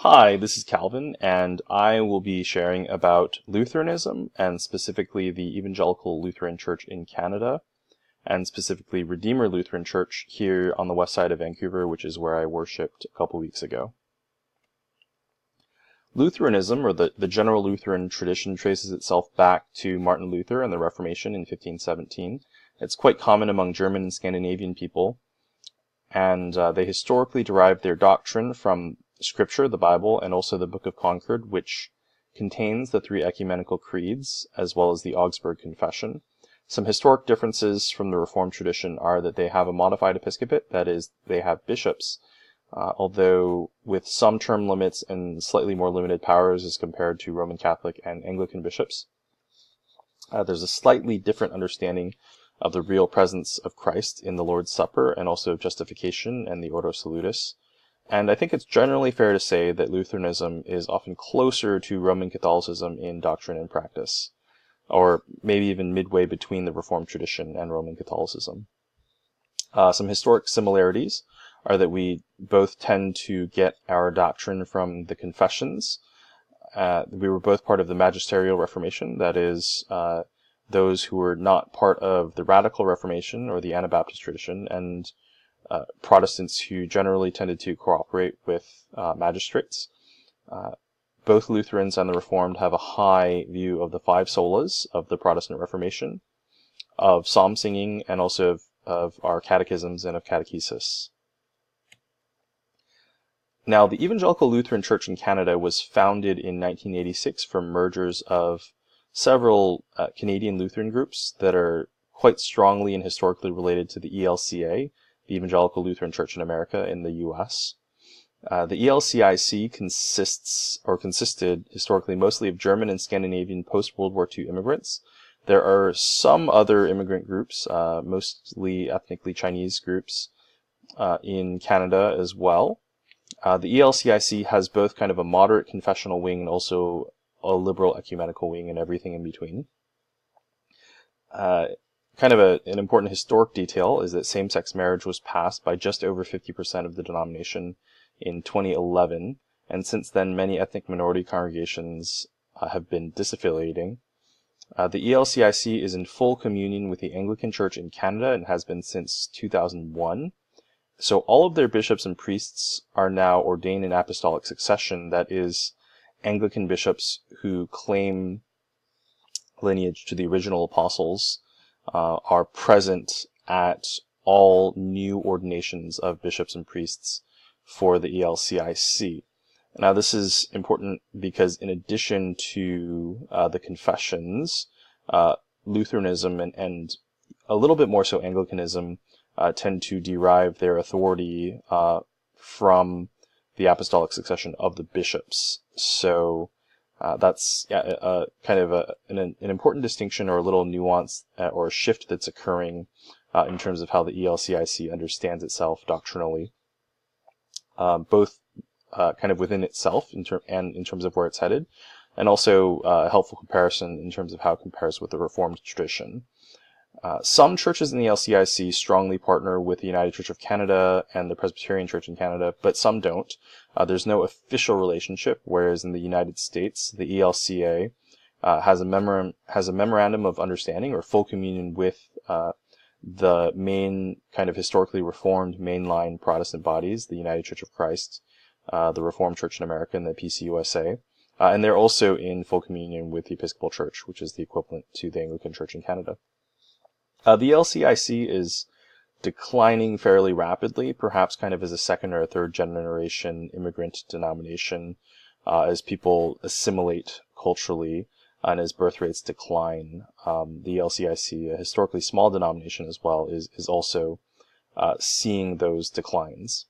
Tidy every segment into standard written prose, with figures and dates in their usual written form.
Hi, this is Calvin, and I will be sharing about Lutheranism, and specifically the Evangelical Lutheran Church in Canada, and specifically Redeemer Lutheran Church here on the west side of Vancouver, which is where I worshipped a couple weeks ago. Lutheranism, or the general Lutheran tradition, traces itself back to Martin Luther and the Reformation in 1517. It's quite common among German and Scandinavian people, and they historically derived their doctrine from Scripture, the Bible, and also the Book of Concord, which contains the three ecumenical creeds, as well as the Augsburg Confession. Some historic differences from the Reformed tradition are that they have a modified episcopate, that is, they have bishops, although with some term limits and slightly more limited powers as compared to Roman Catholic and Anglican bishops. There's a slightly different understanding of the real presence of Christ in the Lord's Supper, and also of justification and the Ordo Salutis. And I think it's generally fair to say that Lutheranism is often closer to Roman Catholicism in doctrine and practice, or maybe even midway between the Reformed tradition and Roman Catholicism. Some historic similarities are that we both tend to get our doctrine from the confessions. We were both part of the Magisterial Reformation, that is, those who were not part of the Radical Reformation or the Anabaptist tradition, and Protestants who generally tended to cooperate with magistrates. Both Lutherans and the Reformed have a high view of the five solas of the Protestant Reformation, of psalm singing, and also of our catechisms and of catechesis. Now, the Evangelical Lutheran Church in Canada was founded in 1986 from mergers of several Canadian Lutheran groups that are quite strongly and historically related to the ELCA, the Evangelical Lutheran Church in America in the U.S. The ELCIC consisted historically mostly of German and Scandinavian post-World War II immigrants. There are some other immigrant groups, mostly ethnically Chinese groups, in Canada as well. The ELCIC has both kind of a moderate confessional wing and also a liberal ecumenical wing and everything in between. Kind of an important historic detail is that same-sex marriage was passed by just over 50% of the denomination in 2011, and since then many ethnic minority congregations have been disaffiliating. The ELCIC is in full communion with the Anglican Church in Canada and has been since 2001. So all of their bishops and priests are now ordained in apostolic succession, that is, Anglican bishops who claim lineage to the original apostles are present at all new ordinations of bishops and priests for the ELCIC. Now, this is important because in addition to the confessions, Lutheranism and a little bit more so Anglicanism tend to derive their authority from the apostolic succession of the bishops. So that's kind of an important distinction, or a little nuance or a shift that's occurring in terms of how the ELCIC understands itself doctrinally, both kind of within itself and in terms of where it's headed, and also a helpful comparison in terms of how it compares with the Reformed tradition. Some churches in the ELCIC strongly partner with the United Church of Canada and the Presbyterian Church in Canada, but some don't. There's no official relationship, whereas in the United States, the ELCA has a memorandum of understanding or full communion with the main kind of historically Reformed mainline Protestant bodies, the United Church of Christ, the Reformed Church in America, and the PCUSA. And they're also in full communion with the Episcopal Church, which is the equivalent to the Anglican Church in Canada. The ELCIC is declining fairly rapidly, perhaps kind of as a second or third generation immigrant denomination, as people assimilate culturally and as birth rates decline. The ELCIC, a historically small denomination as well, is also seeing those declines.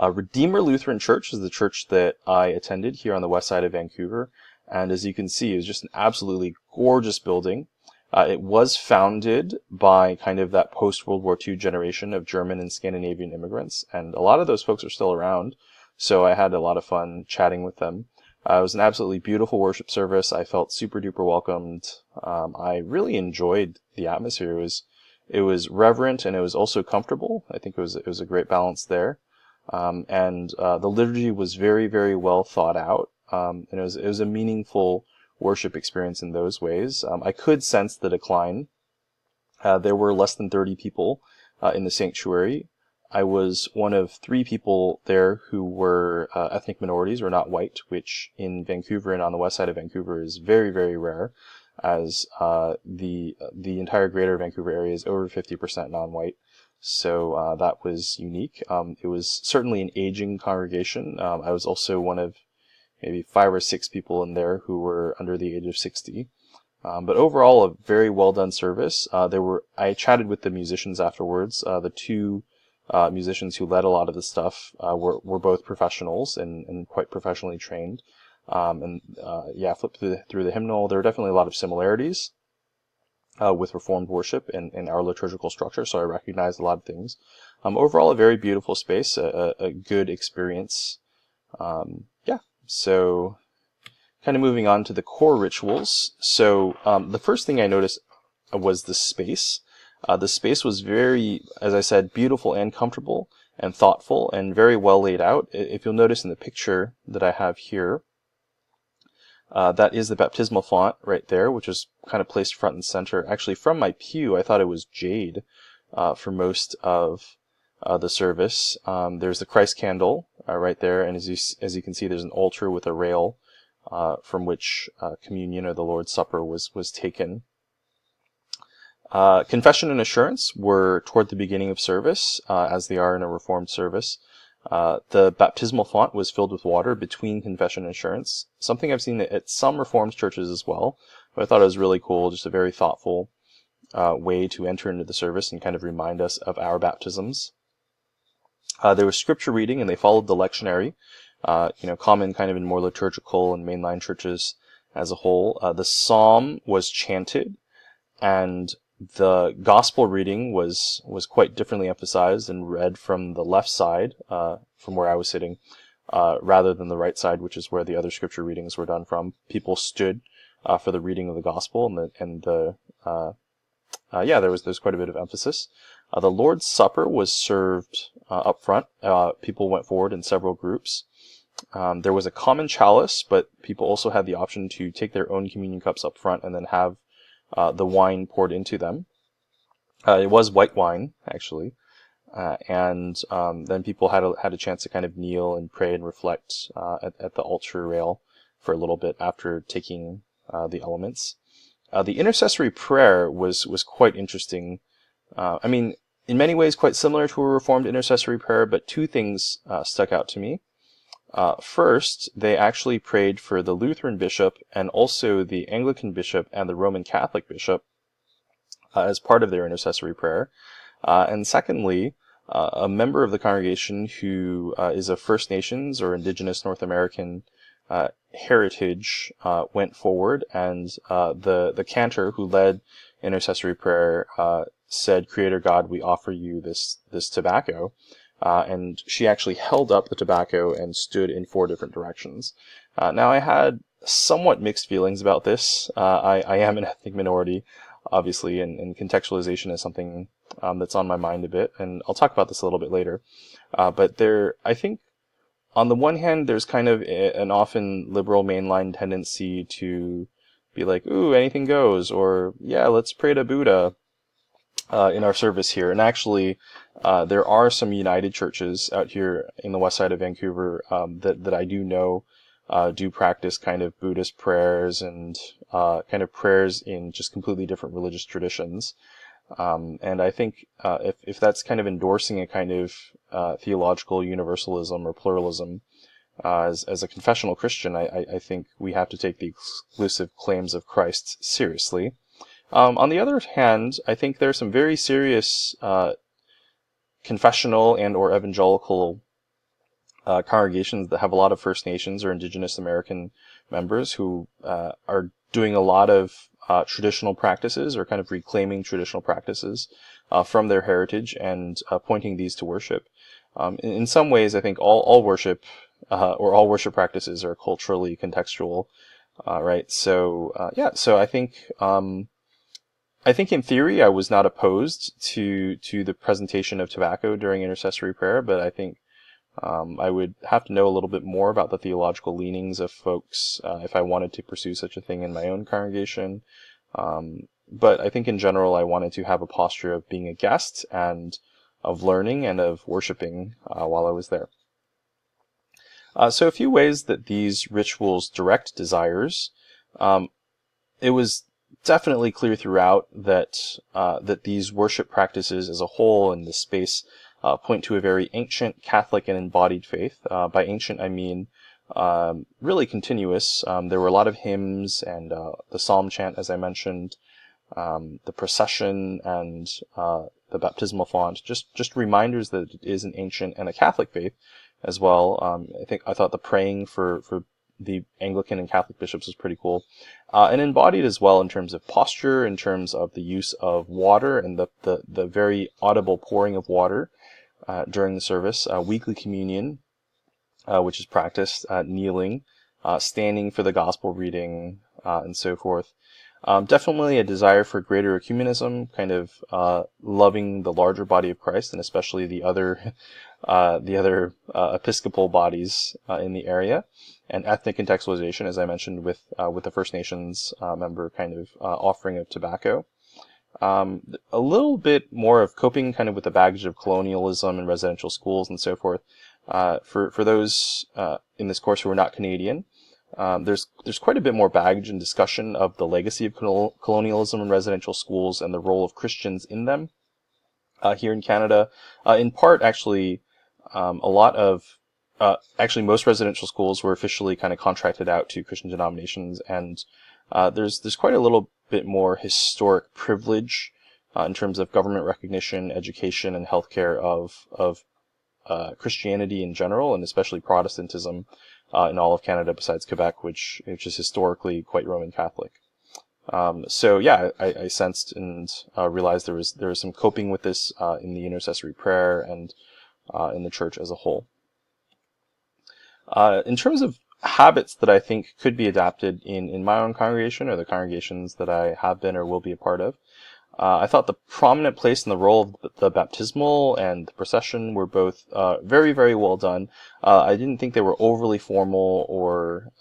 Redeemer Lutheran Church is the church that I attended here on the west side of Vancouver, and as you can see, it's just an absolutely gorgeous building. It was founded by kind of that post-World War II generation of German and Scandinavian immigrants, and a lot of those folks are still around, so I had a lot of fun chatting with them. It was an absolutely beautiful worship service. I felt super duper welcomed. I really enjoyed the atmosphere. It was reverent and it was also comfortable. I think it was a great balance there. And the liturgy was very, very well thought out. And it was a meaningful worship experience in those ways. I could sense the decline. There were less than 30 people in the sanctuary. I was one of 3 people there who were ethnic minorities or not white, which in Vancouver and on the west side of Vancouver is very, very rare, as the entire greater Vancouver area is over 50% non-white. So that was unique. It was certainly an aging congregation. I was also one of maybe 5 or 6 people in there who were under the age of 60. But overall, a very well done service. I chatted with the musicians afterwards. The 2 musicians who led a lot of the stuff were both professionals and quite professionally trained. Flipped through the hymnal. There are definitely a lot of similarities with Reformed worship and our liturgical structure, so I recognized a lot of things. Overall, a very beautiful space, a good experience. So kind of moving on to the core rituals. So the first thing I noticed was the space. The space was very, as I said, beautiful and comfortable and thoughtful and very well laid out. If you'll notice in the picture that I have here, that is the baptismal font right there, which is kind of placed front and center. Actually, from my pew, I thought it was jade for most of the service. There's the Christ candle right there, and as you can see, there's an altar with a rail from which communion or the Lord's Supper was taken. Confession and assurance were toward the beginning of service, as they are in a Reformed service. The baptismal font was filled with water between confession and assurance, something I've seen at some Reformed churches as well, but I thought it was really cool, just a very thoughtful way to enter into the service and kind of remind us of our baptisms. There was scripture reading, and they followed the lectionary, common kind of in more liturgical and mainline churches as a whole. The psalm was chanted, and the gospel reading was quite differently emphasized and read from the left side, from where I was sitting, rather than the right side, which is where the other scripture readings were done from. People stood for the reading of the gospel, there was quite a bit of emphasis. The Lord's Supper was served up front. People went forward in several groups. There was a common chalice, but people also had the option to take their own communion cups up front and then have the wine poured into them. It was white wine, actually. Then people had a chance to kind of kneel and pray and reflect at the altar rail for a little bit after taking the elements. The intercessory prayer was quite interesting. In many ways quite similar to a Reformed intercessory prayer, but 2 things stuck out to me. First, they actually prayed for the Lutheran bishop and also the Anglican bishop and the Roman Catholic bishop as part of their intercessory prayer. And secondly, a member of the congregation who is of First Nations or Indigenous North American heritage went forward, and the cantor who led intercessory prayer said, "Creator God, we offer you this tobacco." And she actually held up the tobacco and stood in 4 different directions. Now, I had somewhat mixed feelings about this. I am an ethnic minority, obviously, and contextualization is something that's on my mind a bit, and I'll talk about this a little bit later. But I think, on the one hand, there's kind of an often liberal mainline tendency to be like, ooh, anything goes, or yeah, let's pray to Buddha in our service here. And actually, there are some United churches out here in the west side of Vancouver that I do know do practice kind of Buddhist prayers and kind of prayers in just completely different religious traditions. And I think if that's kind of endorsing a kind of theological universalism or pluralism, as a confessional Christian, I think we have to take the exclusive claims of Christ seriously. On the other hand, I think there are some very serious confessional and or evangelical congregations that have a lot of First Nations or Indigenous American members who are doing a lot of traditional practices or kind of reclaiming traditional practices from their heritage and pointing these to worship. In some ways, I think all worship or all worship practices are culturally contextual, right? So I think in theory I was not opposed to the presentation of tobacco during intercessory prayer, but I think I would have to know a little bit more about the theological leanings of folks if I wanted to pursue such a thing in my own congregation. But I think in general, I wanted to have a posture of being a guest and of learning and of worshiping while I was there. So a few ways that these rituals direct desires. It was definitely clear throughout that that these worship practices as a whole in this space point to a very ancient Catholic and embodied faith. By ancient, I mean really continuous. There were a lot of hymns and the psalm chant, as I mentioned, the procession and the baptismal font, just reminders that it is an ancient and a Catholic faith as well. I thought the praying for the Anglican and Catholic bishops was pretty cool, and embodied as well in terms of posture, in terms of the use of water and the very audible pouring of water during the service, weekly communion, which is practiced, kneeling, standing for the gospel reading, and so forth. Definitely a desire for greater ecumenism, kind of loving the larger body of Christ, and especially the other Episcopal bodies in the area, and ethnic contextualization, as I mentioned, with the First Nations member kind of offering of tobacco. A little bit more of coping kind of with the baggage of colonialism and residential schools and so forth. For those in this course who are not Canadian, there's quite a bit more baggage and discussion of the legacy of colonialism in residential schools and the role of Christians in them here in Canada. In part, actually, actually most residential schools were officially kind of contracted out to Christian denominations, and there's quite a little bit more historic privilege in terms of government recognition, education, and healthcare of Christianity in general, and especially Protestantism in all of Canada besides Quebec, which is historically quite Roman Catholic. So yeah, I sensed and realized there was some coping with this in the intercessory prayer and in the church as a whole. In terms of habits that I think could be adapted in my own congregation or the congregations that I have been or will be a part of, I thought the prominent place and the role of the baptismal and the procession were both very, very well done. I didn't think they were overly formal or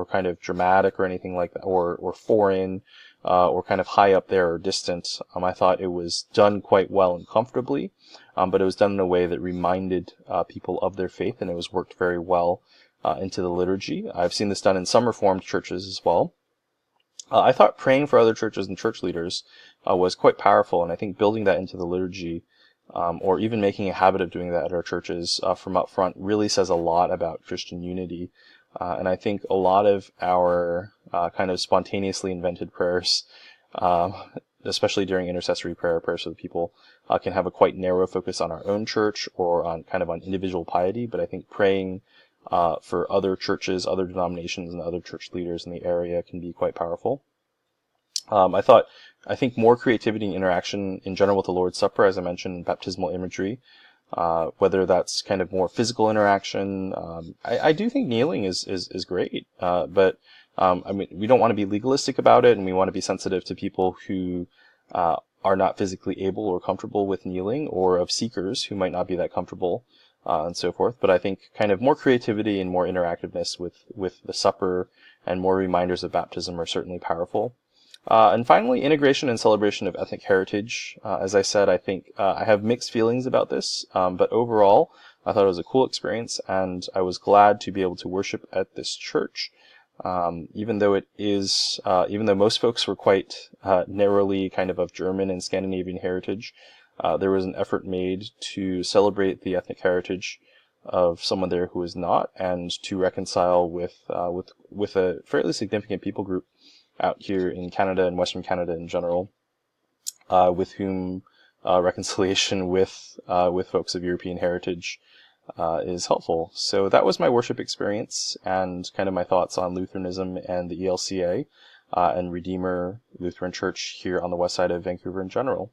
kind of dramatic or anything like that, or foreign, or kind of high up there or distant. I thought it was done quite well and comfortably, but it was done in a way that reminded people of their faith, and it was worked very well into the liturgy. I've seen this done in some Reformed churches as well. I thought praying for other churches and church leaders was quite powerful, and I think building that into the liturgy, or even making a habit of doing that at our churches from up front, really says a lot about Christian unity. And I think a lot of our kind of spontaneously invented prayers, especially during intercessory prayer, prayers for the people, can have a quite narrow focus on our own church or on kind of on individual piety. But I think praying for other churches, other denominations, and other church leaders in the area can be quite powerful. I think more creativity and interaction in general with the Lord's Supper, as I mentioned, baptismal imagery, whether that's kind of more physical interaction. I do think kneeling is great, but I mean, we don't want to be legalistic about it, and we want to be sensitive to people who are not physically able or comfortable with kneeling, or of seekers who might not be that comfortable. And so forth. But I think kind of more creativity and more interactiveness with the supper and more reminders of baptism are certainly powerful. And finally, integration and celebration of ethnic heritage. As I said, I think I have mixed feelings about this, but overall, I thought it was a cool experience, and I was glad to be able to worship at this church, even though most folks were quite narrowly kind of German and Scandinavian heritage. There was an effort made to celebrate the ethnic heritage of someone there who is not, and to reconcile with a fairly significant people group out here in Canada and Western Canada in general, with whom reconciliation with folks of European heritage is helpful. So that was my worship experience and kind of my thoughts on Lutheranism and the ELCA and Redeemer Lutheran Church here on the west side of Vancouver in general.